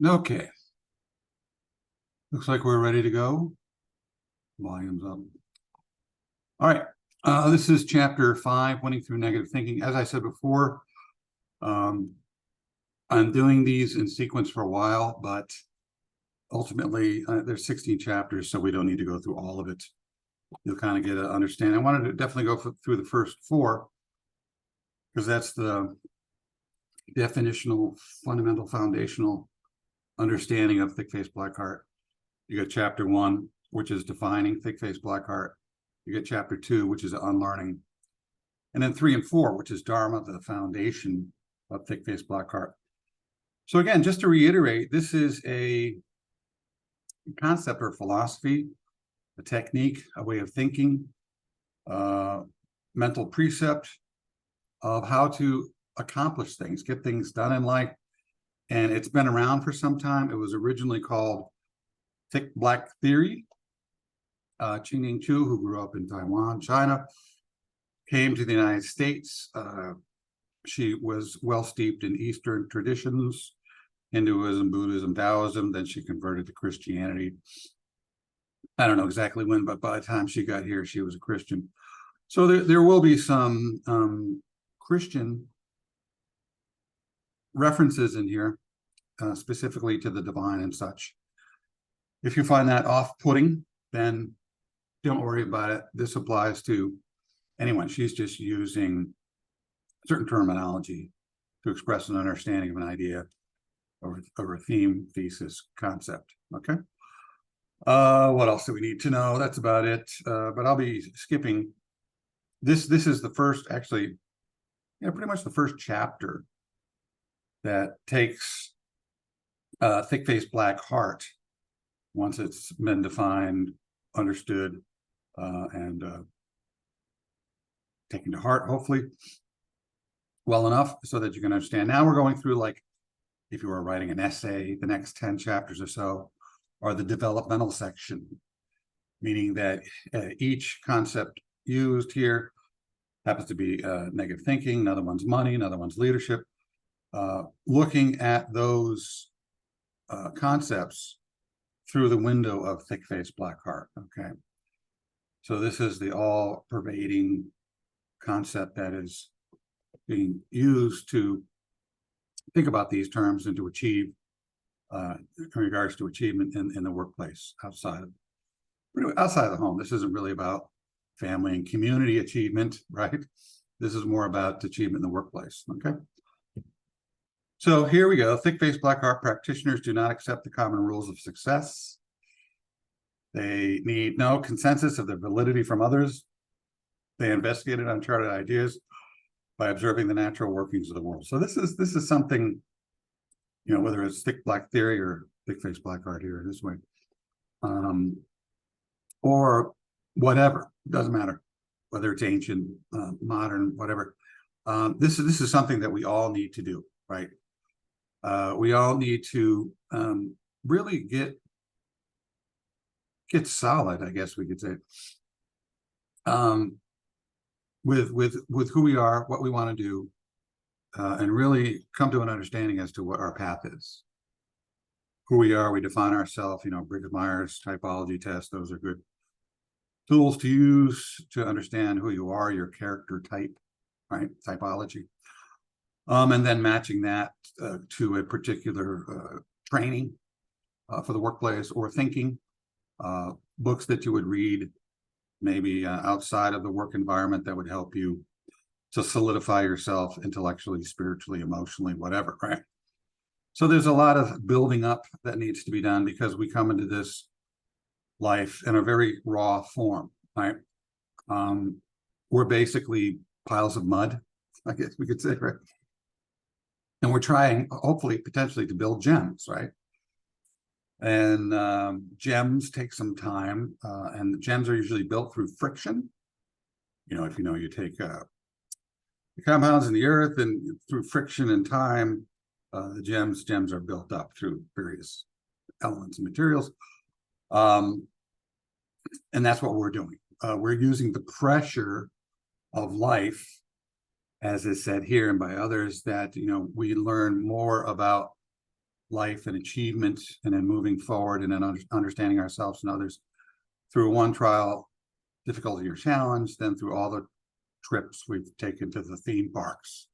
Okay, looks like we're ready to go. Volume's up. All right, this is chapter 5, winning through negative thinking. As I said before, I'm doing these in sequence for a while, but ultimately there's 16 chapters, so we don't need to go through all of it. You'll kind of get an understanding. I wanted to definitely go through the first 4, because that's the definitional, fundamental, foundational understanding of thick-faced black heart. You got chapter 1, which is defining thick-faced black heart. You get chapter 2, which is unlearning. And then 3 and 4, which is Dharma, the foundation of thick-faced black heart. So again, just to reiterate, this is a concept or philosophy, a technique, a way of thinking, mental precept of how to accomplish things, get things done in life. And it's been around for some time. It was originally called thick black theory. Ching-Ning Chu, who grew up in Taiwan, China, came to the United States. She was well steeped in Eastern traditions, Hinduism, Buddhism, Taoism. Then she converted to Christianity. I don't know exactly when, but by the time she got here, she was a Christian. So there will be some Christian references in here, specifically to the divine and such. If you find that off-putting, then don't worry about it. This applies to anyone. She's just using certain terminology to express an understanding of an idea or a theme, thesis, concept. Okay. What else do we need to know? That's about it. But I'll be skipping. This is the first, actually, pretty much the first chapter that takes thick-faced black heart, once it's been defined, understood, and taken to heart, hopefully, well enough so that you can understand. Now we're going through, like, if you were writing an essay, the next 10 chapters or so are the developmental section, meaning that each concept used here happens to be negative thinking, another one's money, another one's leadership. Looking at those concepts through the window of thick-faced black heart. Okay, so this is the all-pervading concept that is being used to think about these terms and to achieve in regards to achievement in the workplace, outside of the home. This isn't really about family and community achievement, right? This is more about achievement in the workplace. Okay, so here we go. Thick-faced black heart practitioners do not accept the common rules of success. They need no consensus of their validity from others. They investigated uncharted ideas by observing the natural workings of the world. So this is something, whether it's thick black theory or thick-faced black heart here this way, or whatever, doesn't matter whether it's ancient, modern, whatever. This is something that we all need to do, right? We all need to really get solid, I guess we could say, with who we are, what we want to do, and really come to an understanding as to what our path is. Who we are, we define ourselves, Briggs-Myers typology test, those are good tools to use to understand who you are, your character type, right? Typology. And then matching that to a particular training for the workplace, or thinking, books that you would read, maybe outside of the work environment, that would help you to solidify yourself intellectually, spiritually, emotionally, whatever, right? So there's a lot of building up that needs to be done, because we come into this life in a very raw form, right? We're basically piles of mud, I guess we could say, right? And we're trying, hopefully, potentially, to build gems, right? And gems take some time, and the gems are usually built through friction. If you take the compounds in the earth, and through friction and time, the gems are built up through various elements and materials. And that's what we're doing. We're using the pressure of life, as is said here and by others, that we learn more about life and achievement, and then moving forward and then understanding ourselves and others through one trial, difficulty or challenge, then through all the trips we've taken to the theme parks.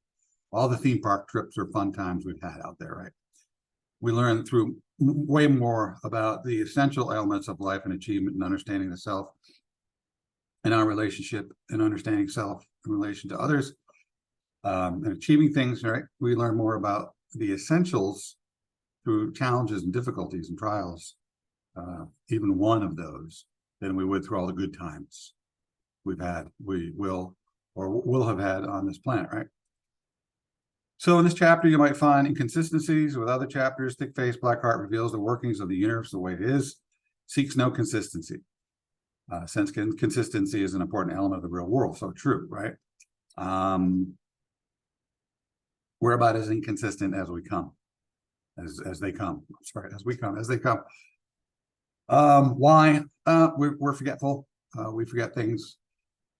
All the theme park trips are fun times we've had out there, right? We learn through way more about the essential elements of life and achievement and understanding the self and our relationship and understanding self in relation to others, and achieving things, right? We learn more about the essentials through challenges and difficulties and trials, even one of those, than we would through all the good times we will have had on this planet, right? So in this chapter, you might find inconsistencies with other chapters. Thick Face, Black Heart reveals the workings of the universe the way it is, seeks no consistency. Since consistency is an important element of the real world. So true, right? We're about as inconsistent as we come, as they come. Sorry, as they come. Why? We're forgetful. We forget things.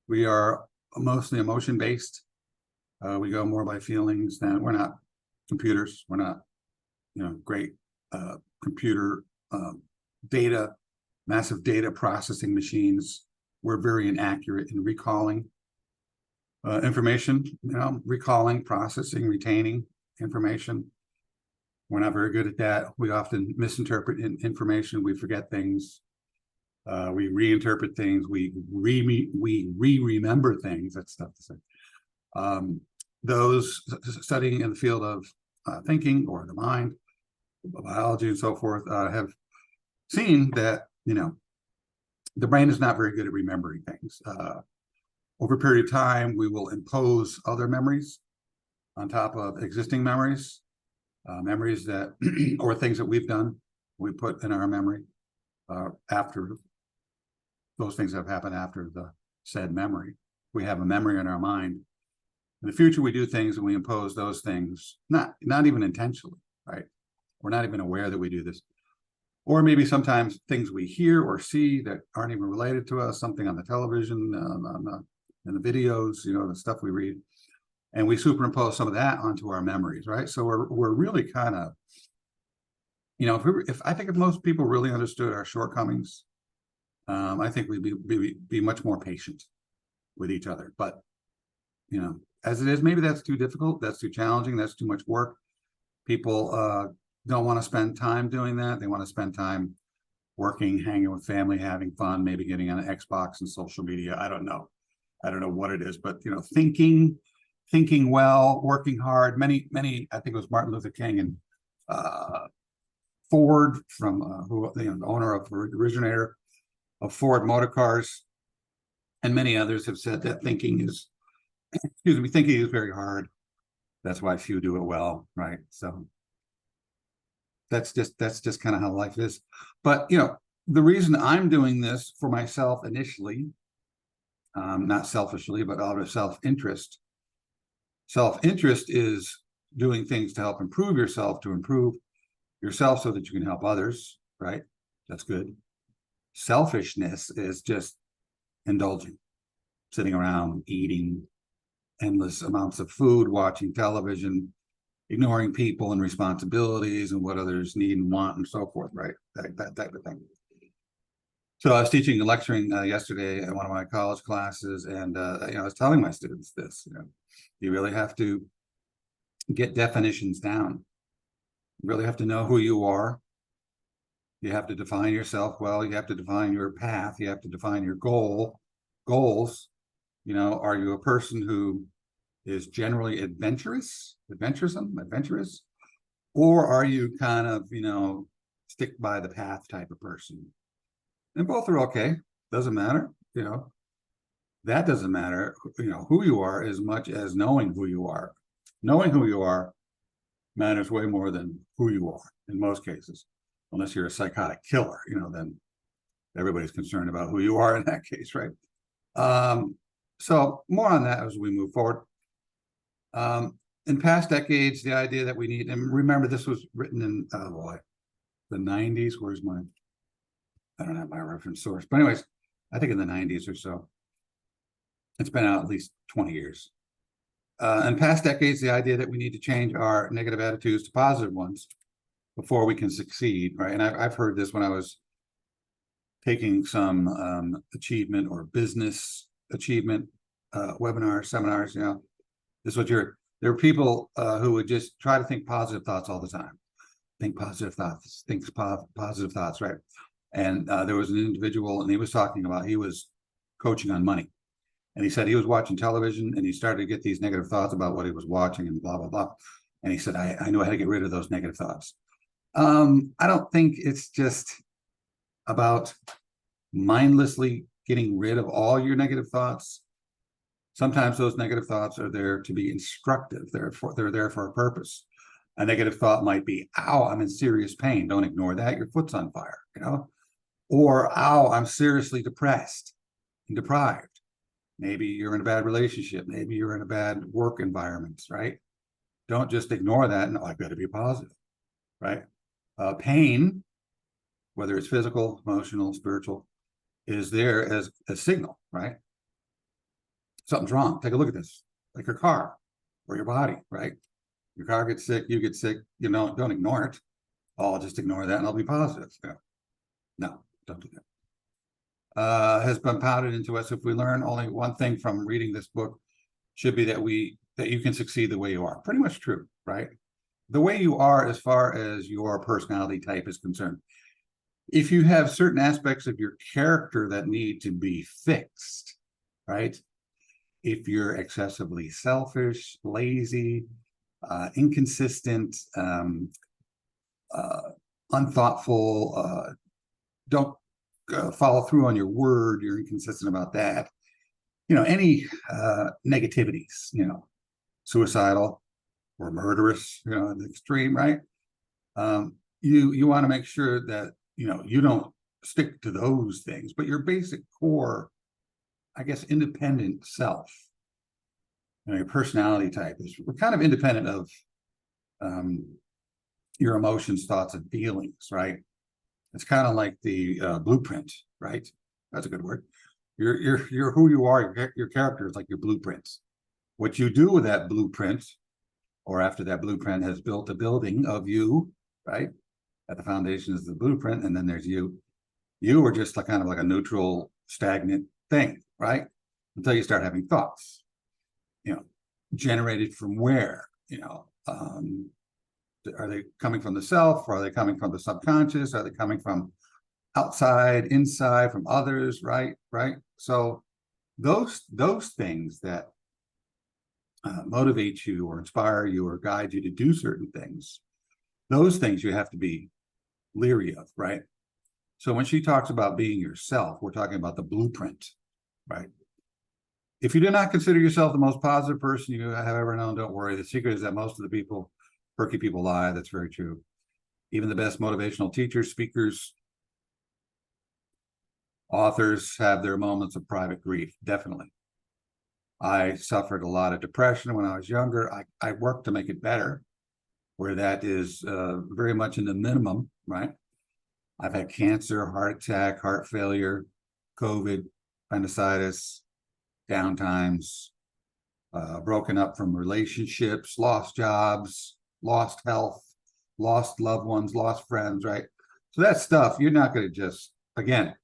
We are mostly emotion-based. We go more by feelings than we're not computers. We're not, great computer data, massive data processing machines. We're very inaccurate in recalling information, recalling, processing, retaining information. We're not very good at that. We often misinterpret information. We forget things. We reinterpret things. We remember things. That's tough to say. Those studying in the field of thinking or the mind, biology and so forth, have seen that, the brain is not very good at remembering things. Over a period of time, we will impose other memories on top of existing memories, memories that, or things that we've done, we put in our memory after those things have happened after the said memory. We have a memory in our mind. In the future, we do things and we impose those things, not even intentionally, right? We're not even aware that we do this. Or maybe sometimes things we hear or see that aren't even related to us, something on the television, in the videos, the stuff we read, and we superimpose some of that onto our memories, right? So we're really kind of, if most people really understood our shortcomings, I think we'd be much more patient with each other. But as it is, maybe that's too difficult, that's too challenging, that's too much work. People don't want to spend time doing that. They want to spend time working, hanging with family, having fun, maybe getting on an Xbox and social media. I don't know what it is, but thinking well, working hard. Many, I think it was Martin Luther King and Ford, from who the owner of the originator of Ford Motor Cars, and many others have said that thinking is very hard. That's why few do it well, right? So that's just kind of how life is. But the reason I'm doing this for myself initially, not selfishly, but out of self-interest. Self-interest is doing things to help improve yourself, to improve yourself so that you can help others, right? That's good. Selfishness is just indulging, sitting around eating endless amounts of food, watching television, ignoring people and responsibilities and what others need and want and so forth, right? That type of thing. So I was teaching and lecturing yesterday at one of my college classes, and I was telling my students this, you really have to get definitions down. You really have to know who you are. You have to define yourself well. You have to define your path. You have to define your goals. Are you a person who is generally adventurous, or are you kind of, stick by the path type of person? And both are okay. Doesn't matter, that doesn't matter, who you are as much as knowing who you are. Knowing who you are matters way more than who you are in most cases, unless you're a psychotic killer, then everybody's concerned about who you are in that case, right? So more on that as we move forward. In past decades, the idea that we need, and remember this was written in, the 90s, I don't have my reference source, but anyways, I think in the 90s or so. It's been out at least 20 years. In past decades, the idea that we need to change our negative attitudes to positive ones before we can succeed, right? And I've heard this when I was taking some achievement or business achievement webinars, seminars. This is what there are people who would just try to think positive thoughts all the time. Think positive thoughts, positive thoughts, right? And there was an individual, and he was talking about, he was coaching on money. And he said he was watching television and he started to get these negative thoughts about what he was watching and blah, blah, blah. And he said, I knew how to get rid of those negative thoughts. I don't think it's just about mindlessly getting rid of all your negative thoughts. Sometimes those negative thoughts are there to be instructive. They're there for a purpose. A negative thought might be, ow, I'm in serious pain. Don't ignore that. Your foot's on fire, Or, ow, I'm seriously depressed and deprived. Maybe you're in a bad relationship. Maybe you're in a bad work environment, right? Don't just ignore that. No, I've got to be positive, right? Pain, whether it's physical, emotional, spiritual, is there as a signal, right? Something's wrong. Take a look at this, like your car or your body, right? Your car gets sick, you get sick, don't ignore it. Oh, I'll just ignore that and I'll be positive. No, don't do that. Has been pounded into us. If we learn only one thing from reading this book, should be that you can succeed the way you are. Pretty much true, right? The way you are as far as your personality type is concerned. If you have certain aspects of your character that need to be fixed, right? If you're excessively selfish, lazy, inconsistent, unthoughtful, don't follow through on your word, you're inconsistent about that. Any negativities, suicidal or murderous, in the extreme, right? You want to make sure that, you don't stick to those things, but your basic core, I guess, independent self, your personality type we're kind of independent of your emotions, thoughts, and feelings, right? It's kind of like the blueprint, right? That's a good word. You're who you are. Your character is like your blueprints. What you do with that blueprint, or after that blueprint has built a building of you, right? At the foundation is the blueprint, and then there's you. You are just kind of like a neutral, stagnant thing, right? Until you start having thoughts, generated from where, are they coming from the self, or are they coming from the subconscious? Are they coming from outside, inside, from others, right? So those things that motivate you or inspire you or guide you to do certain things, those things you have to be leery of, right? So when she talks about being yourself, we're talking about the blueprint, right? If you do not consider yourself the most positive person you have ever known, don't worry. The secret is that most of the people, perky people, lie. That's very true. Even the best motivational teachers, speakers, authors have their moments of private grief, definitely. I suffered a lot of depression when I was younger. I worked to make it better, where that is very much in the minimum, right? I've had cancer, heart attack, heart failure, COVID, appendicitis, downtimes, broken up from relationships, lost jobs, lost health, lost loved ones, lost friends, right? So that stuff, you're not going to just, again,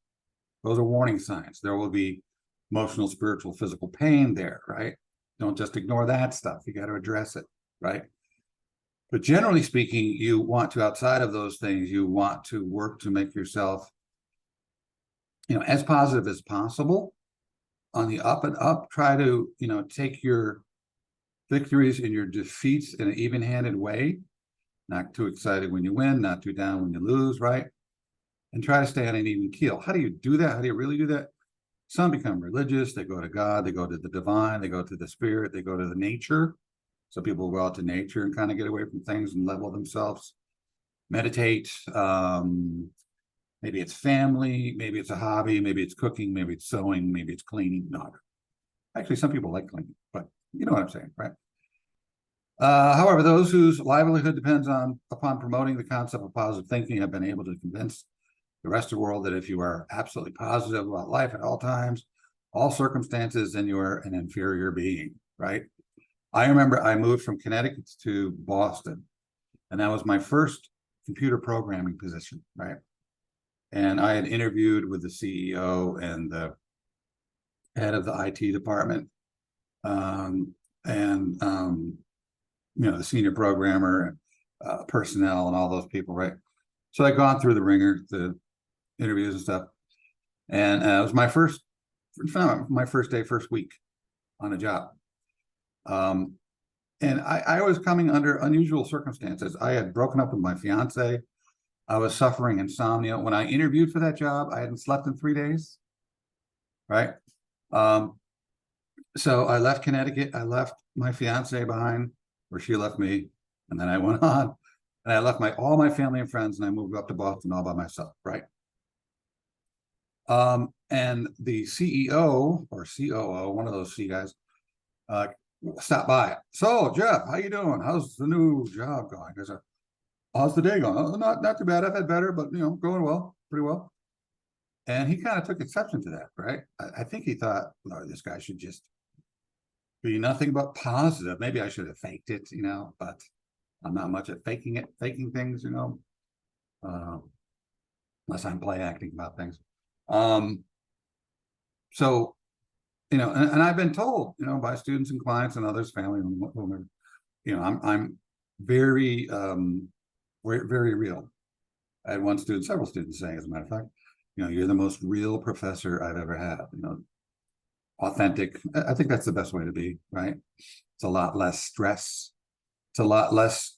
those are warning signs. There will be emotional, spiritual, physical pain there, right? Don't just ignore that stuff. You got to address it, right? But generally speaking, you want to, outside of those things, you want to work to make yourself, as positive as possible. On the up and up, try to, take your victories and your defeats in an even-handed way. Not too excited when you win, not too down when you lose, right? And try to stay on an even keel. How do you do that? How do you really do that? Some become religious. They go to God. They go to the divine. They go to the spirit. They go to the nature. So people go out to nature and kind of get away from things and level themselves. Meditate. Maybe it's family. Maybe it's a hobby. Maybe it's cooking. Maybe it's sewing. Maybe it's cleaning. No, actually, some people like cleaning, but you know what I'm saying, right? However, those whose livelihood depends upon promoting the concept of positive thinking have been able to convince the rest of the world that if you are absolutely positive about life at all times, all circumstances, then you are an inferior being, right? I remember I moved from Connecticut to Boston, and that was my first computer programming position, right? And I had interviewed with the CEO and the head of the IT department, and the senior programmer, personnel, and all those people, right? So I'd gone through the ringer, the interviews and stuff, and it was my first day, first week on a job. And I was coming under unusual circumstances. I had broken up with my fiance. I was suffering insomnia. When I interviewed for that job, I hadn't slept in 3 days, right? So I left Connecticut. I left my fiance behind, where she left me, and then I went on, and I left all my family and friends, and I moved up to Boston all by myself, right? And the CEO or COO, one of those C guys, stopped by. So, Jeff, how you doing? How's the new job going? I said, how's the day going? Oh, not too bad. I've had better, but going well, pretty well. And he kind of took exception to that, right? I think he thought, no, this guy should just be nothing but positive. Maybe I should have faked it, but I'm not much at faking things, unless I'm play acting about things. So, and I've been told, by students and clients and others, family, I'm very, very real. I had several students saying, as a matter of fact, you're the most real professor I've ever had, authentic. I think that's the best way to be, right? It's a lot less stress. It's a lot less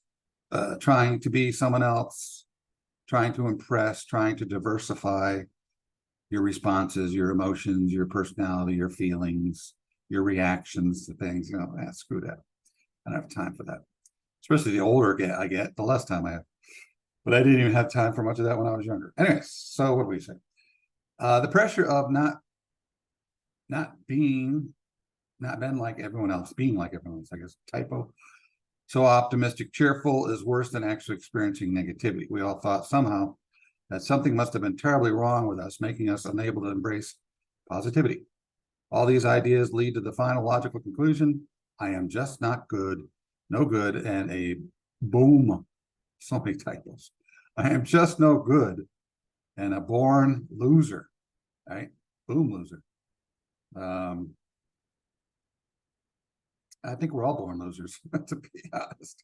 trying to be someone else, trying to impress, trying to diversify your responses, your emotions, your personality, your feelings, your reactions to things. Screw that. I don't have time for that. Especially the older I get, the less time I have. But I didn't even have time for much of that when I was younger. Anyways, so what do we say? The pressure of not being like everyone else, being like everyone else, I guess, typo. So optimistic, cheerful is worse than actually experiencing negativity. We all thought somehow that something must have been terribly wrong with us, making us unable to embrace positivity. All these ideas lead to the final logical conclusion: I am just not good, no good, and a boom, so many typos. I am just no good and a born loser, right? Boom, loser. I think we're all born losers, to be honest.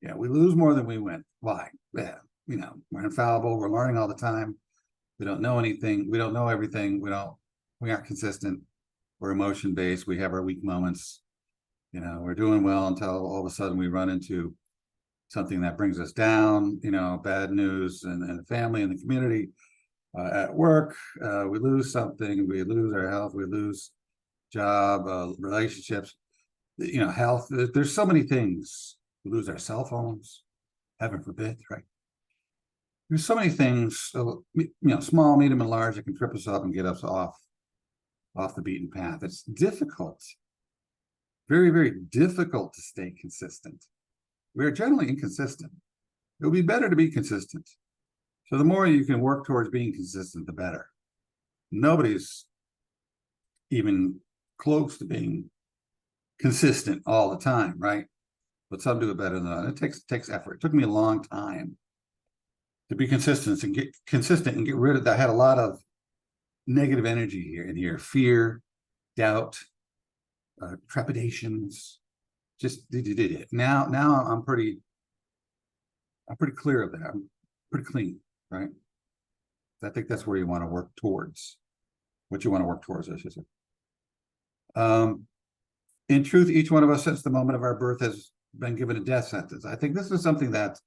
Yeah, we lose more than we win. Why? Yeah, we're infallible. We're learning all the time. We don't know anything. We don't know everything. We aren't consistent. We're emotion based. We have our weak moments. We're doing well until all of a sudden we run into something that brings us down, bad news and the family and the community, at work. We lose something. We lose our health. We lose job, relationships, health. There's so many things. We lose our cell phones, heaven forbid, right? There's so many things, small, medium, and large, that can trip us up and get us off the beaten path. It's difficult, very, very difficult to stay consistent. We're generally inconsistent. It would be better to be consistent. So the more you can work towards being consistent, the better. Nobody's even close to being consistent all the time, right? But some do it better than others. It takes effort. It took me a long time to be consistent and get rid of that. I had a lot of negative energy in here, fear, doubt, trepidations. Just did it. Now I'm pretty clear of that. I'm pretty clean, right? I think that's where you want to work towards. What you want to work towards, I should say. In truth, each one of us, since the moment of our birth, has been given a death sentence. I think this is something that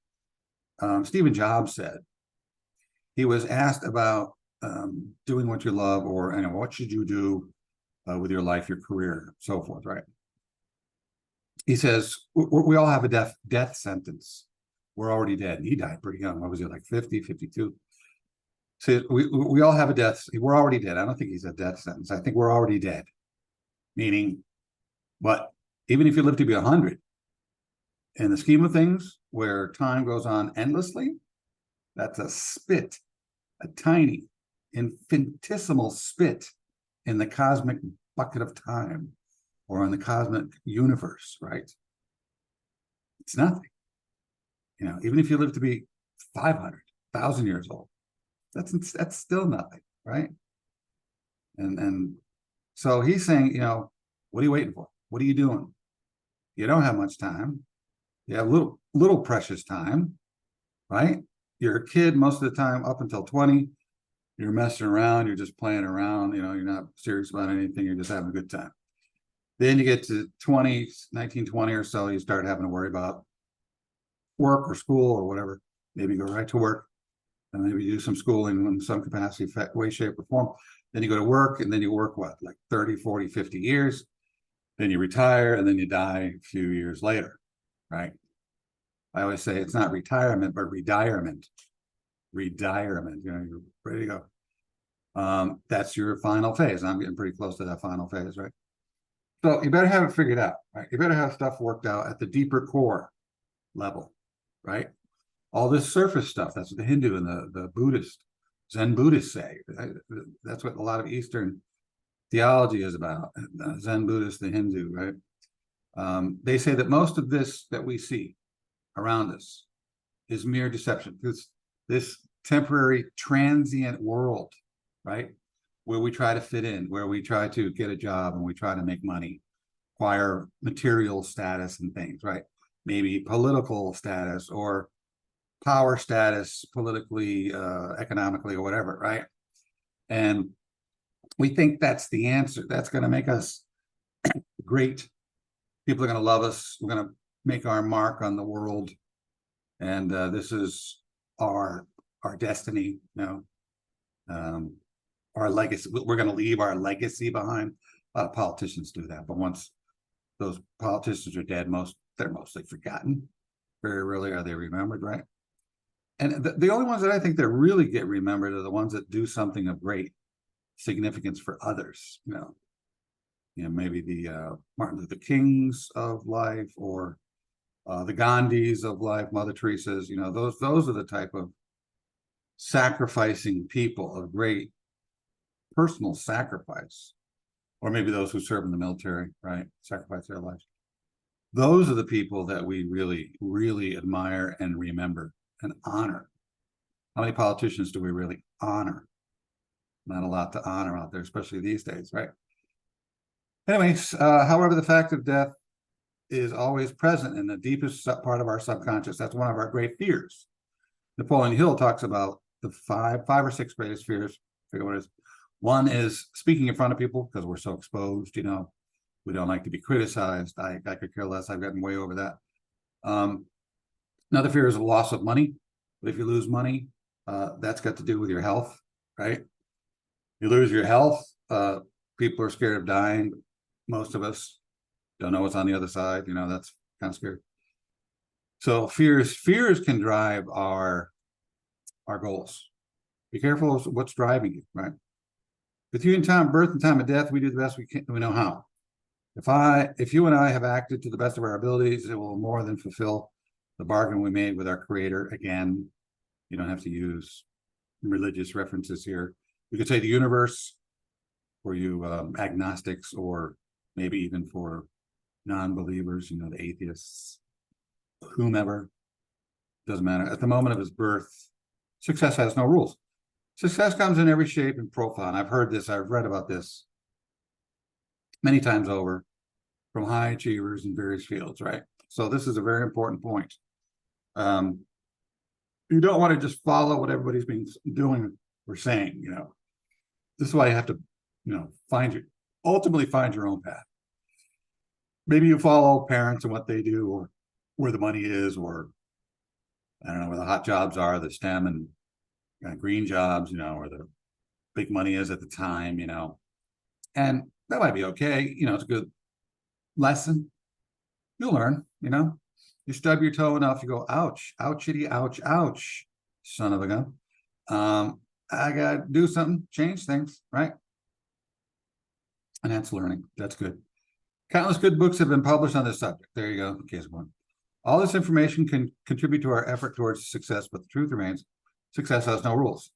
Stephen Jobs said. He was asked about doing what you love, or what should you do with your life, your career, so forth, right? He says, we all have a death sentence. We're already dead. And he died pretty young. What was he, like 50, 52? So we all have a death. We're already dead. I don't think he's a death sentence. I think we're already dead. Meaning, but even if you live to be 100, in the scheme of things, where time goes on endlessly, that's a spit, a tiny, infinitesimal spit in the cosmic bucket of time, or in the cosmic universe, right? It's nothing. Even if you live to be 500,000 years old. That's still nothing, right? And so he's saying, what are you waiting for? What are you doing? You don't have much time. You have little precious time, right? You're a kid most of the time up until 20. You're messing around. You're just playing around. You're not serious about anything. You're just having a good time. Then you get to 20, 19, 20 or so, you start having to worry about work or school or whatever. Maybe go right to work and maybe do some schooling in some capacity, way, shape, or form. Then you go to work, and then you work what, like 30, 40, 50 years. Then you retire, and then you die a few years later, right? I always say it's not retirement, but redirement. Redirement, you're ready to go. That's your final phase. I'm getting pretty close to that final phase, right? So you better have it figured out, right? You better have stuff worked out at the deeper core level, right? All this surface stuff, that's what the Hindu and the Buddhist, Zen Buddhists say. That's what a lot of Eastern theology is about. Zen Buddhist, the Hindu, right? They say that most of this that we see around us is mere deception. This temporary, transient world, right? Where we try to fit in, where we try to get a job and we try to make money, acquire material status and things, right? Maybe political status or power status, politically, economically, or whatever, right? And we think that's the answer. That's going to make us great. People are going to love us. We're going to make our mark on the world. And this is our destiny, our legacy. We're going to leave our legacy behind. A lot of politicians do that, but once those politicians are dead, they're mostly forgotten. Very rarely are they remembered, right? And the only ones that I think that really get remembered are the ones that do something of great significance for others. Maybe the Martin Luther Kings of life, or the Gandhis of life, Mother Teresa's. Those are the type of sacrificing people of great personal sacrifice, or maybe those who serve in the military, right? Sacrifice their lives. Those are the people that we really, really admire and remember and honor. How many politicians do we really honor? Not a lot to honor out there, especially these days, right? Anyways, however, the fact of death is always present in the deepest part of our subconscious. That's one of our great fears. Napoleon Hill talks about the five or six greatest fears. I forget what it is. One is speaking in front of people, because we're so exposed, we don't like to be criticized. I could care less. I've gotten way over that. Another fear is the loss of money. But if you lose money, that's got to do with your health, right? You lose your health, people are scared of dying. Most of us don't know what's on the other side. That's kind of scary. So fears can drive our goals. Be careful of what's driving you, right? Between time of birth and time of death, we do the best we know how. If you and I have acted to the best of our abilities, it will more than fulfill the bargain we made with our Creator. Again, you don't have to use religious references here. You could say the universe for you agnostics, or maybe even for non-believers, the atheists, whomever. Doesn't matter. At the moment of his birth, success has no rules. Success comes in every shape and profile. And I've heard this, I've read about this many times over from high achievers in various fields, right? So this is a very important point. You don't want to just follow what everybody's been doing or saying, This is why you have to, ultimately find your own path. Maybe you follow parents and what they do, or where the money is, or I don't know, where the hot jobs are, the STEM and green jobs, where the big money is at the time, and that might be okay. It's a good lesson. You'll learn, you stub your toe enough, you go, ouch, ouchity, ouch, ouch, son of a gun. I got to do something, change things, right? And that's learning. That's good. Countless good books have been published on this subject. There you go, case one. All this information can contribute to our effort towards success, but the truth remains, success has no rules.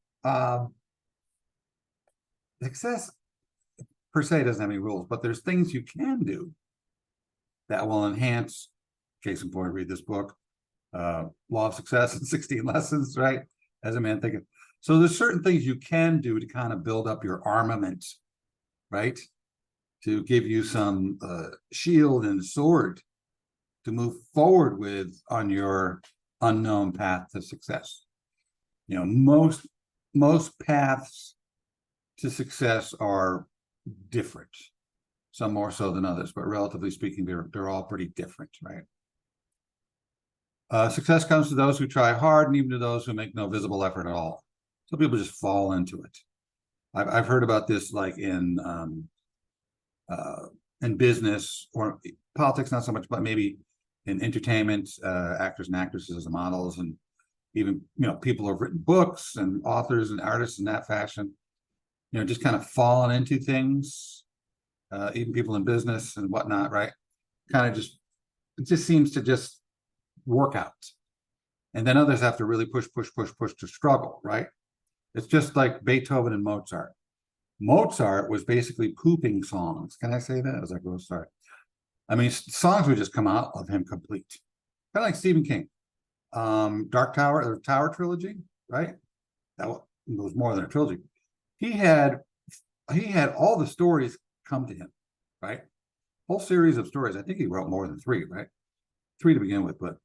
Success per se doesn't have any rules, but there's things you can do that will enhance. Case in point, read this book. Law of Success in 16 Lessons, right? As a Man Thinketh. So there's certain things you can do to kind of build up your armament, right? To give you some shield and sword to move forward with on your unknown path to success. You know, most paths to success are different, some more so than others, but relatively speaking, they're all pretty different, right? Success comes to those who try hard, and even to those who make no visible effort at all. So people just fall into it. I've heard about this like in business or politics, not so much, but maybe in entertainment, actors and actresses as models, and even, you know, people who have written books and authors and artists in that fashion, you know, just kind of falling into things, even people in business and whatnot, right? Kind of just, it just seems to just work out. And then others have to really push to struggle, right? It's just like Beethoven and Mozart. Mozart was basically pooping songs. Can I say that? It was like Mozart. I mean, songs would just come out of him complete. Kind of like Stephen King. Dark Tower, the Tower trilogy, right? That was more than a trilogy. He had all the stories come to him, right? Whole series of stories. I think he wrote more than 3, right? 3 to begin with, but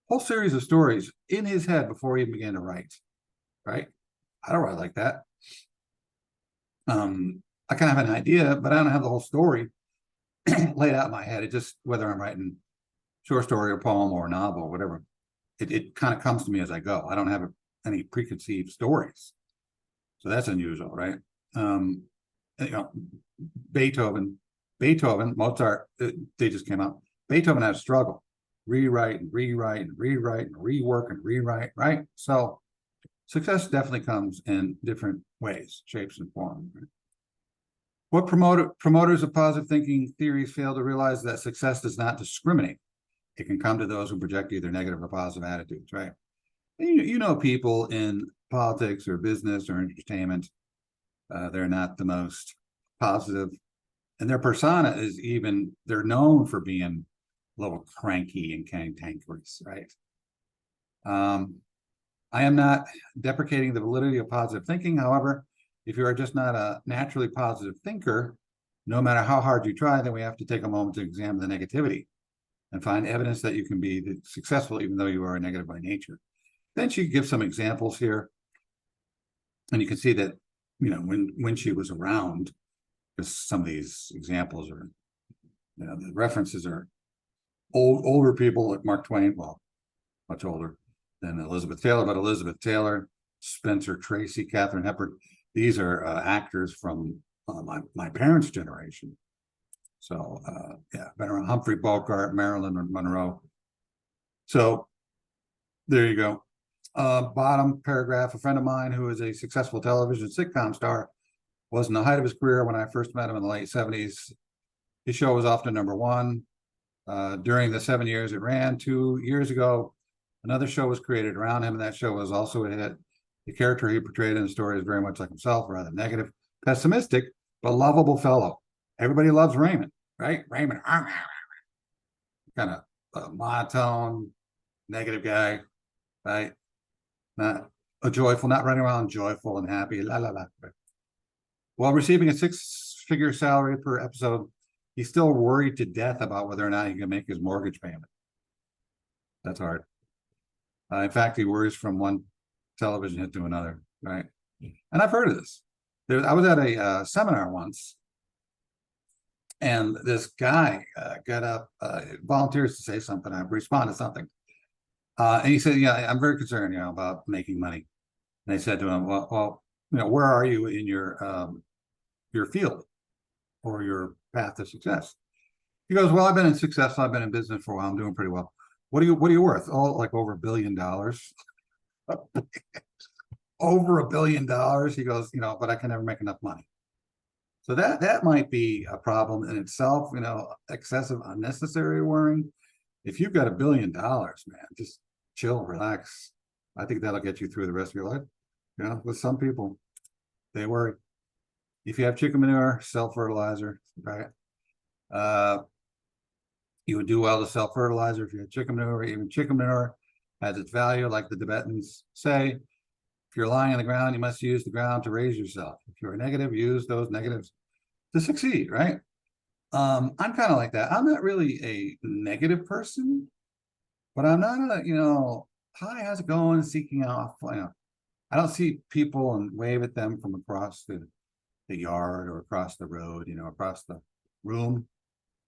whole series of stories in his head before he began to write, right? I don't write like that. I kind of have an idea, but I don't have the whole story laid out in my head. It just, whether I'm writing short story or poem or novel or whatever, it kind of comes to me as I go. I don't have any preconceived stories. So that's unusual, right? You know, Beethoven, Mozart, they just came out. Beethoven had a struggle, rewrite and rewrite and rewrite and rework and rewrite, right? So success definitely comes in different ways, shapes, and forms. Right? What promoters of positive thinking theories fail to realize that success does not discriminate. It can come to those who project either negative or positive attitudes, right? And you know, people in politics or business or entertainment, they're not the most positive, and their persona is even, they're known for being a little cranky and cantankerous, right? I am not deprecating the validity of positive thinking. However, if you are just not a naturally positive thinker, no matter how hard you try, then we have to take a moment to examine the negativity and find evidence that you can be successful even though you are negative by nature. Then she gives some examples here, and you can see that, you know, when she was around, because some of these examples are, you know, the references are older people like Mark Twain, well, much older than Elizabeth Taylor, but Elizabeth Taylor, Spencer Tracy, Katharine Hepburn, these are actors from my parents' generation. So yeah, been around Humphrey Bogart, Marilyn Monroe. So there you go. Bottom paragraph, a friend of mine who is a successful television sitcom star was in the height of his career when I first met him in the late 70s. His show was often #1. During the 7 years it ran, 2 years ago, another show was created around him, and that show was also a hit. The character he portrayed in the story is very much like himself, rather negative, pessimistic, but lovable fellow. Everybody loves Raymond, right? Raymond, kind of monotone, negative guy, right? Not a joyful, not running around joyful and happy, la la la. While receiving a 6-figure salary per episode, he's still worried to death about whether or not he can make his mortgage payment. That's hard. In fact, he worries from one television hit to another, right? And I've heard of this. I was at a seminar once, and this guy got up, volunteers to say something, I respond to something. And he said, yeah, I'm very concerned, you know, about making money. And I said to him, well, you know, where are you in your field or your path to success? He goes, well, I've been in success. I've been in business for a while. I'm doing pretty well. What are you worth? Oh, like over $1 billion. Over $1 billion. He goes, you know, but I can never make enough money. So that might be a problem in itself, you know, excessive, unnecessary worrying. If you've got $1 billion, man, just chill, relax. I think that'll get you through the rest of your life. You know, with some people, they worry. If you have chicken manure, sell fertilizer, right? You would do well to sell fertilizer if you had chicken manure, even chicken manure. has its value, like the Tibetans say. If you're lying on the ground, you must use the ground to raise yourself. If you're negative, use those negatives to succeed, right? I'm kind of like that. I'm not really a negative person, but I'm not a, hi, how's it going? Seeking out, I don't see people and wave at them from across the yard or across the road, across the room.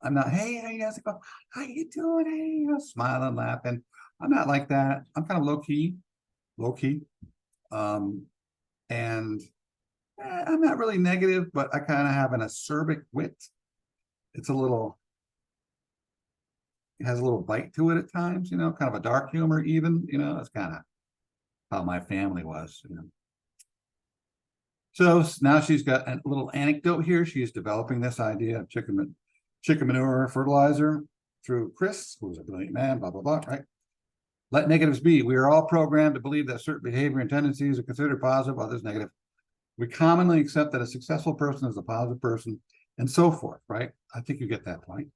I'm not, hey, how's it going? How you doing? Hey, smiling, laughing. I'm not like that. I'm kind of low key. And I'm not really negative, but I kind of have an acerbic wit. It has a little bite to it at times, kind of a dark humor even, that's kind of how my family was. So now she's got a little anecdote here. She's developing this idea of chicken manure fertilizer through Chris, who's a brilliant man, blah, blah, blah, right? Let negatives be. We are all programmed to believe that certain behavior and tendencies are considered positive, others negative. We commonly accept that a successful person is a positive person and so forth, right? I think you get that point.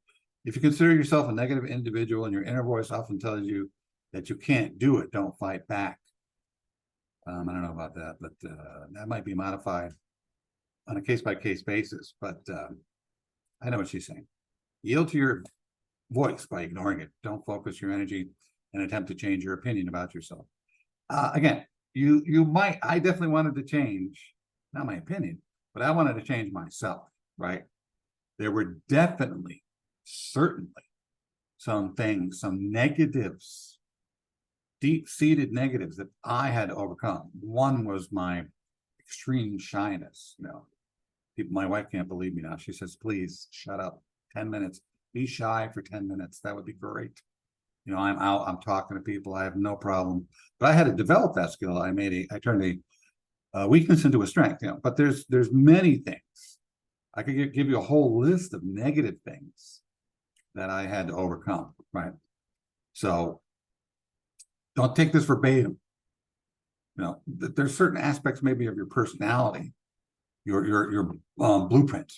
If you consider yourself a negative individual and your inner voice often tells you that you can't do it, don't fight back. I don't know about that, but that might be modified on a case-by-case basis. But I know what she's saying. Yield to your voice by ignoring it. Don't focus your energy and attempt to change your opinion about yourself. Again, you might. I definitely wanted to change, not my opinion, but I wanted to change myself. Right? There were definitely, certainly, some things, some negatives, deep-seated negatives that I had to overcome. One was my extreme shyness. My wife can't believe me now. She says, please shut up 10 minutes. Be shy for 10 minutes. That would be great. I'm out, I'm talking to people. I have no problem. But I had to develop that skill. I turned a weakness into a strength, but there's many things. I could give you a whole list of negative things that I had to overcome, right? So don't take this verbatim. There's certain aspects maybe of your personality, your blueprint,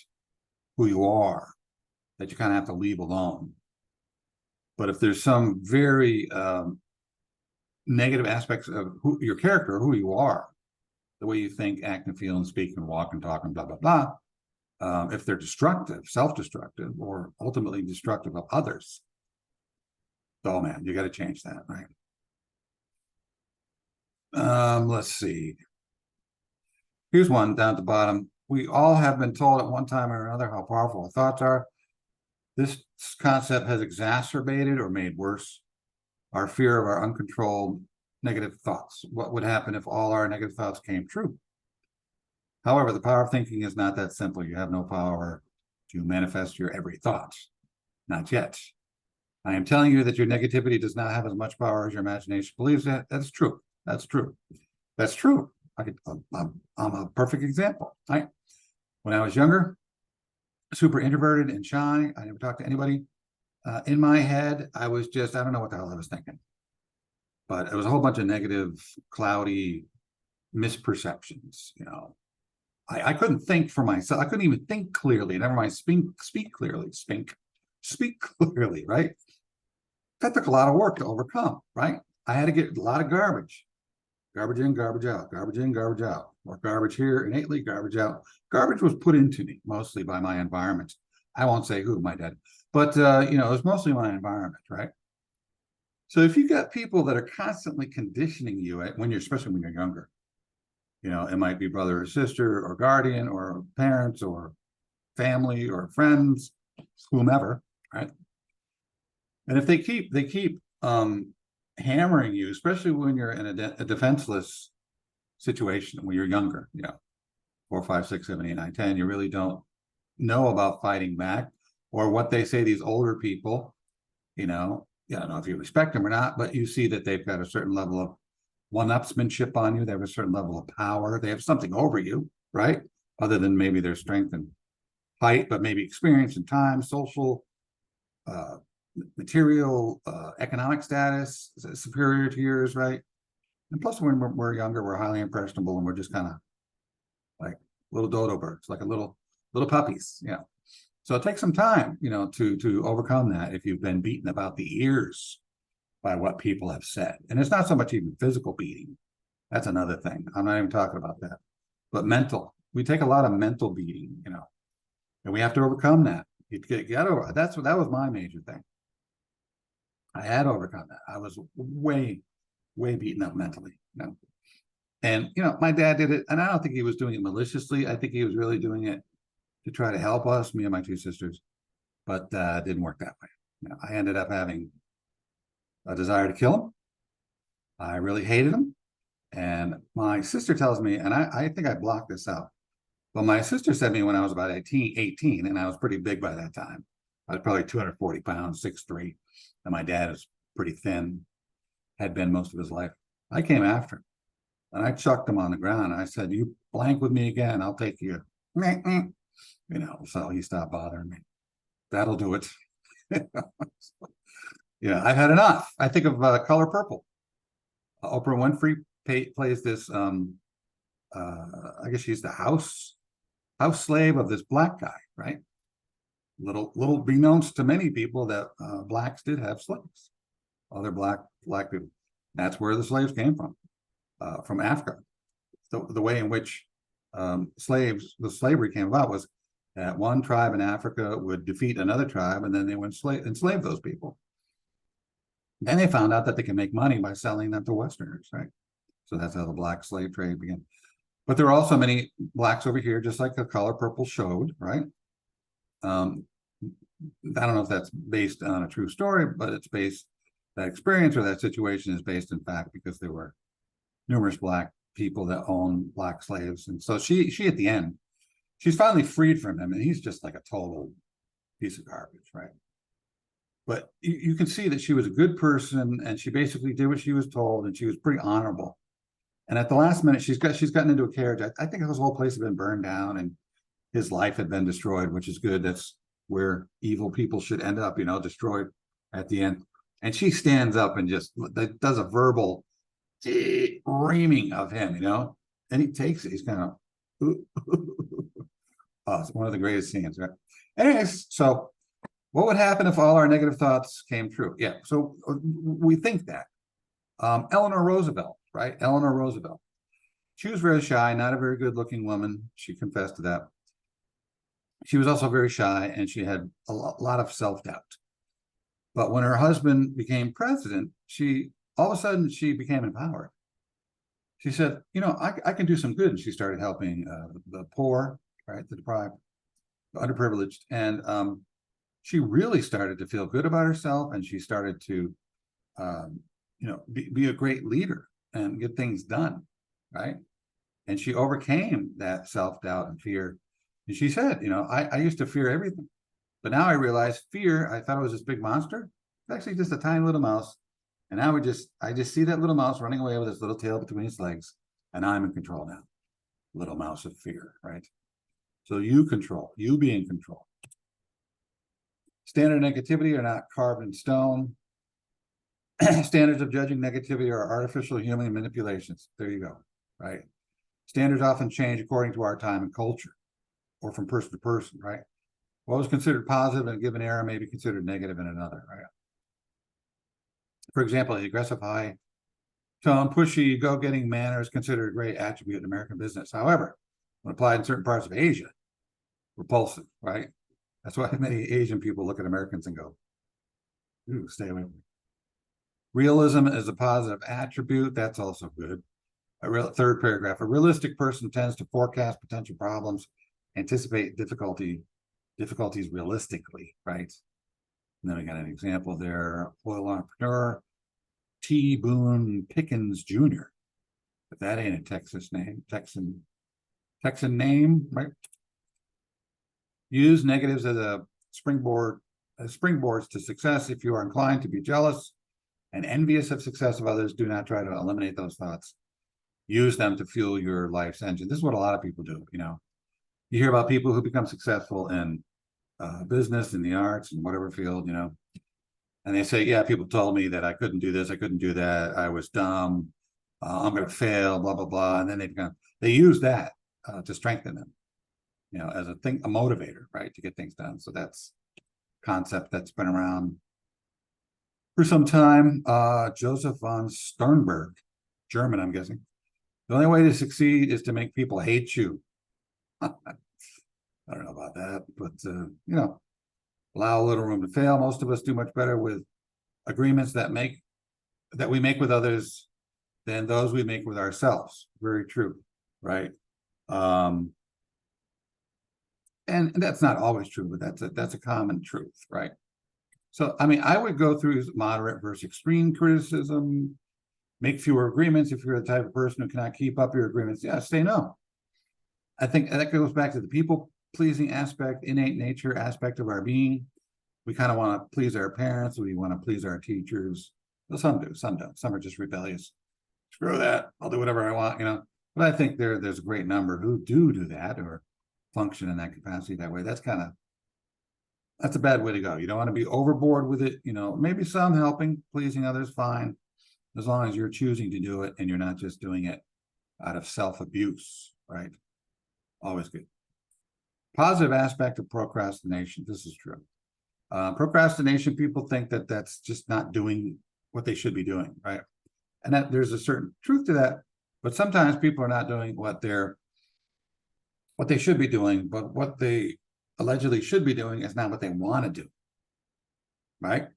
who you are, that you kind of have to leave alone. But if there's some very negative aspects of your character, who you are, the way you think, act, and feel, and speak, and walk, and talk, and blah, blah, blah, if they're destructive, self-destructive, or ultimately destructive of others, oh man, you got to change that, right? Let's see. Here's one down at the bottom. We all have been told at one time or another how powerful our thoughts are. This concept has exacerbated or made worse our fear of our uncontrolled negative thoughts. What would happen if all our negative thoughts came true? However, the power of thinking is not that simple. You have no power to manifest your every thought. Not yet. I am telling you that your negativity does not have as much power as your imagination believes. That's true. That's true. That's true. I'm a perfect example. Right? When I was younger, super introverted and shy, I never talked to anybody. In my head, I was I don't know what the hell I was thinking. But it was a whole bunch of negative, cloudy misperceptions. I couldn't think for myself. I couldn't even think clearly. Never mind speak clearly. Speak clearly, right? That took a lot of work to overcome, right? I had to get a lot of garbage in, garbage out, garbage in, garbage out, or garbage here innately, garbage out. Garbage was put into me mostly by my environment. I won't say who, my dad, but it was mostly my environment, right? So if you got people that are constantly conditioning you especially when you're younger, it might be brother or sister or guardian or parents or family or friends, whomever, right? And if they keep hammering you, especially when you're in a defenseless situation, when you're younger, 4, 5, 6, 7, 8, 9, 10, you really don't know about fighting back, or what they say, these older people, I don't know if you respect them or not, but you see that they've got a certain level of one-upsmanship on you. They have a certain level of power. They have something over you, right? Other than maybe their strength and height, but maybe experience and time, social, material, economic status superior to yours, right? And plus, when we're younger, we're highly impressionable, and we're just kind of like little dodo birds, like a little puppies, So it takes some time, to overcome that if you've been beaten about the ears by what people have said. And it's not so much even physical beating. That's another thing. I'm not even talking about that. But mental. We take a lot of mental beating, you know, and we have to overcome that. You got over. That was my major thing. I had overcome that. I was way beaten up mentally, you know. And you know, my dad did it, and I don't think he was doing it maliciously. I think he was really doing it to try to help us, me and my two sisters. But it didn't work that way. You know, I ended up having a desire to kill him. I really hated him. And my sister tells me, and I think I blocked this out. But my sister said to me when I was about 18, and I was pretty big by that time. I was probably 240 pounds, 6'3", and my dad is pretty thin, had been most of his life. I came after him, and I chucked him on the ground. I said, "You blank with me again, I'll take you." You know, so he stopped bothering me. That'll do it. Yeah, I've had enough. I think of Color Purple. Oprah Winfrey plays this. I guess she's the house slave of this black guy, right? Little beknownst to many people that blacks did have slaves, other black people. That's where the slaves came from Africa. The way in which the slavery came about was that one tribe in Africa would defeat another tribe, and then they would enslave those people. Then they found out that they can make money by selling them to Westerners, right? So that's how the black slave trade began. But there are also many blacks over here, just like The Color Purple showed, right? I don't know if that's based on a true story, but it's based, that experience or that situation is based in fact because there were numerous black people that owned black slaves. And so she at the end, she's finally freed from him, and he's just like a total piece of garbage, right? But you can see that she was a good person, and she basically did what she was told, and she was pretty honorable. And at the last minute, she's gotten into a carriage. I think his whole place had been burned down, and his life had been destroyed, which is good. That's where evil people should end up, you know, destroyed at the end. And she stands up and just does a verbal reaming of him, you know, and he takes it. He's kind of, oh, it's one of the greatest scenes, right? Anyways, so what would happen if all our negative thoughts came true? Yeah, so we think that. Eleanor Roosevelt, right? Eleanor Roosevelt. She was very shy, not a very good-looking woman. She confessed to that. She was also very shy, and she had a lot of self-doubt. But when her husband became president, all of a sudden she became empowered. She said, you know, I can do some good. And she started helping the poor, right? The deprived, the underprivileged. And she really started to feel good about herself, and she started to, you know, be a great leader and get things done, right? And she overcame that self-doubt and fear. And she said, you know, I used to fear everything, but now I realize fear, I thought it was this big monster. It's actually just a tiny little mouse. And now I just see that little mouse running away with his little tail between his legs, and I'm in control now. Little mouse of fear, right? So you be in control. Standard negativity are not carved in stone. Standards of judging negativity are artificial human manipulations. There you go, right? Standards often change according to our time and culture, or from person to person, right? What was considered positive in a given era may be considered negative in another, right? For example, the aggressive, high tone, pushy, go-getting manner is considered a great attribute in American business. However, when applied in certain parts of Asia, repulsive, right? That's why many Asian people look at Americans and go, ooh, stay away from me. Realism is a positive attribute. That's also good. Third paragraph, a realistic person tends to forecast potential problems, anticipate difficulties realistically, right? And then we got an example there, oil entrepreneur, T. Boone Pickens Jr. But that ain't a Texas name, Texan name, right? Use negatives as springboards to success. If you are inclined to be jealous and envious of success of others, do not try to eliminate those thoughts. Use them to fuel your life's engine. This is what a lot of people do, you know. You hear about people who become successful in business, in the arts, in whatever field, you know, and they say, yeah, people told me that I couldn't do this, I couldn't do that, I was dumb, I'm going to fail, blah, blah, blah. And then they use that to strengthen them, you know, as a motivator, right, to get things done. So that's a concept that's been around for some time. Joseph von Sternberg, German, I'm guessing. The only way to succeed is to make people hate you. I don't know about that, but allow a little room to fail. Most of us do much better with agreements that we make with others than those we make with ourselves. Very true, right? And that's not always true, but that's a common truth, right? So, I mean, I would go through moderate versus extreme criticism, make fewer agreements. If you're the type of person who cannot keep up your agreements, yeah, say no. I think that goes back to the people-pleasing aspect, innate nature aspect of our being. We kind of want to please our parents. We want to please our teachers. Well, some do, some don't. Some are just rebellious. Screw that. I'll do whatever I want, But I think there's a great number who do that or function in that capacity that way. That's a bad way to go. You don't want to be overboard with it. Maybe some helping, pleasing others, fine, as long as you're choosing to do it and you're not just doing it out of self-abuse, right? Always good. Positive aspect of procrastination. This is true. Procrastination, people think that that's just not doing what they should be doing, right? And that there's a certain truth to that, but sometimes people are not doing what they should be doing, but what they allegedly should be doing is not what they want to do, right?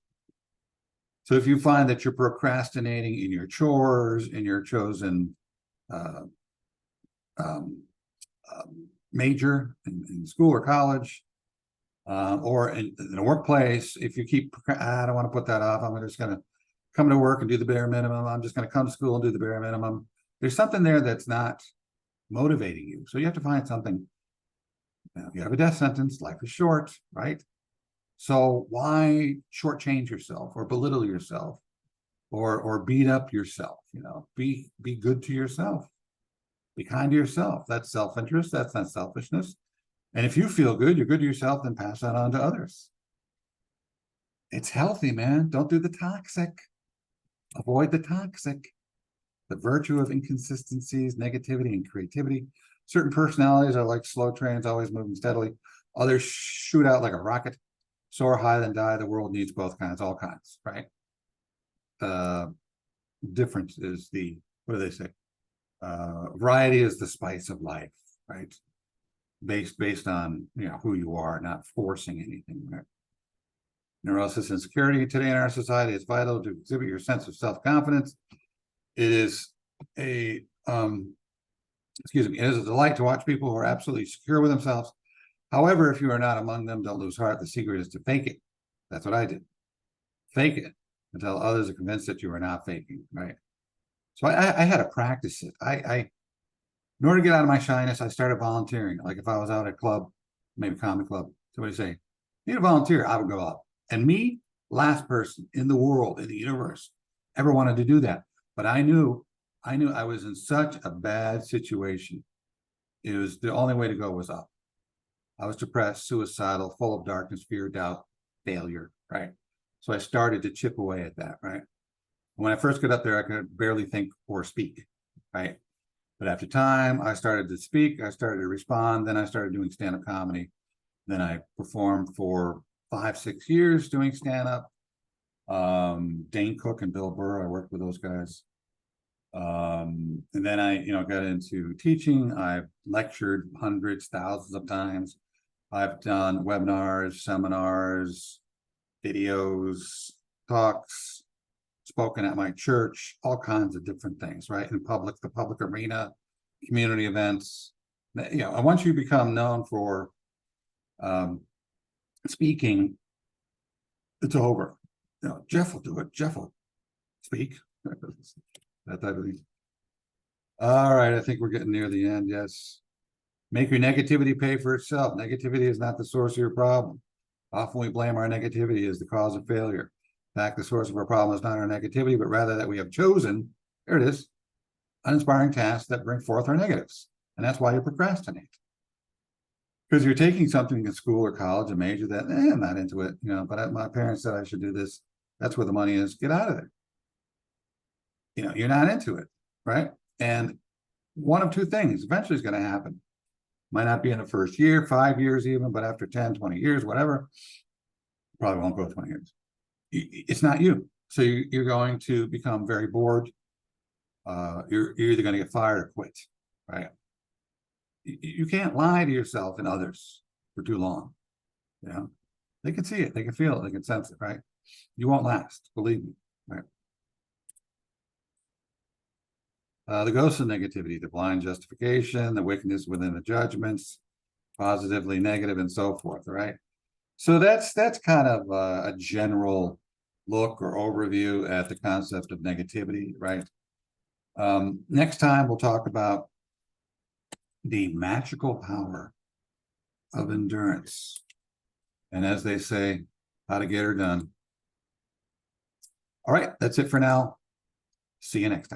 So if you find that you're procrastinating in your chores, in your chosen major in school or college, or in a workplace, if you keep, I don't want to put that off, I'm just going to come to work and do the bare minimum, I'm just going to come to school and do the bare minimum, there's something there that's not motivating you. So you have to find something. You have a death sentence, life is short, right? So why shortchange yourself or belittle yourself or beat up yourself? Be good to yourself. Be kind to yourself. That's self-interest. That's not selfishness. And if you feel good, you're good to yourself, then pass that on to others. It's healthy, man. Don't do the toxic. Avoid the toxic. The virtue of inconsistencies, negativity, and creativity. Certain personalities are like slow trains, always moving steadily. Others shoot out like a rocket. Soar high, then die. The world needs both kinds, all kinds, right? Difference is what do they say? Variety is the spice of life, right? Based on who you are, not forcing anything, right? Neurosis and security today in our society is vital to exhibit your sense of self-confidence. It is it is a delight to watch people who are absolutely secure with themselves. However, if you are not among them, don't lose heart. The secret is to fake it. That's what I did. Fake it until others are convinced that you are not faking, right? So I had to practice it. In order to get out of my shyness, I started volunteering. Like if I was out at a club, maybe comedy club, somebody say, "You need to volunteer," I would go out. And me, last person in the world, in the universe, ever wanted to do that. But I knew I was in such a bad situation. It was the only way to go was up. I was depressed, suicidal, full of darkness, fear, doubt, failure, right? So I started to chip away at that, right? When I first got up there, I could barely think or speak, right? But after time, I started to speak, I started to respond, then I started doing stand-up comedy. Then I performed for 5-6 years doing stand-up. Dane Cook and Bill Burr, I worked with those guys. And then I, got into teaching. I've lectured hundreds, thousands of times. I've done webinars, seminars, videos, talks, spoken at my church, all kinds of different things, right? In the public arena, community events. And once you become known for speaking, it's over. Jeff will do it. Jeff will speak. That type of thing. All right, I think we're getting near the end. Yes. Make your negativity pay for itself. Negativity is not the source of your problem. Often we blame our negativity as the cause of failure. In fact, the source of our problem is not our negativity, but rather that we have chosen, there it is, uninspiring tasks that bring forth our negatives. And that's why you procrastinate. Because you're taking something in school or college, a major that, I'm not into it, but my parents said I should do this. That's where the money is. Get out of there. You're not into it, right? And one of two things eventually is going to happen. Might not be in the first year, 5 years even, but after 10, 20 years, whatever, probably won't go 20 years. It's not you. So you're going to become very bored. You're either going to get fired or quit, right? You can't lie to yourself and others for too long. You know, they can see it, they can feel it, they can sense it, right? You won't last, believe me, right? The ghosts of negativity, the blind justification, the wickedness within the judgments, positively negative, and so forth, right? So that's kind of a general look or overview at the concept of negativity, right? Next time we'll talk about the magical power of endurance. And as they say, how to get her done. All right, that's it for now. See you next time.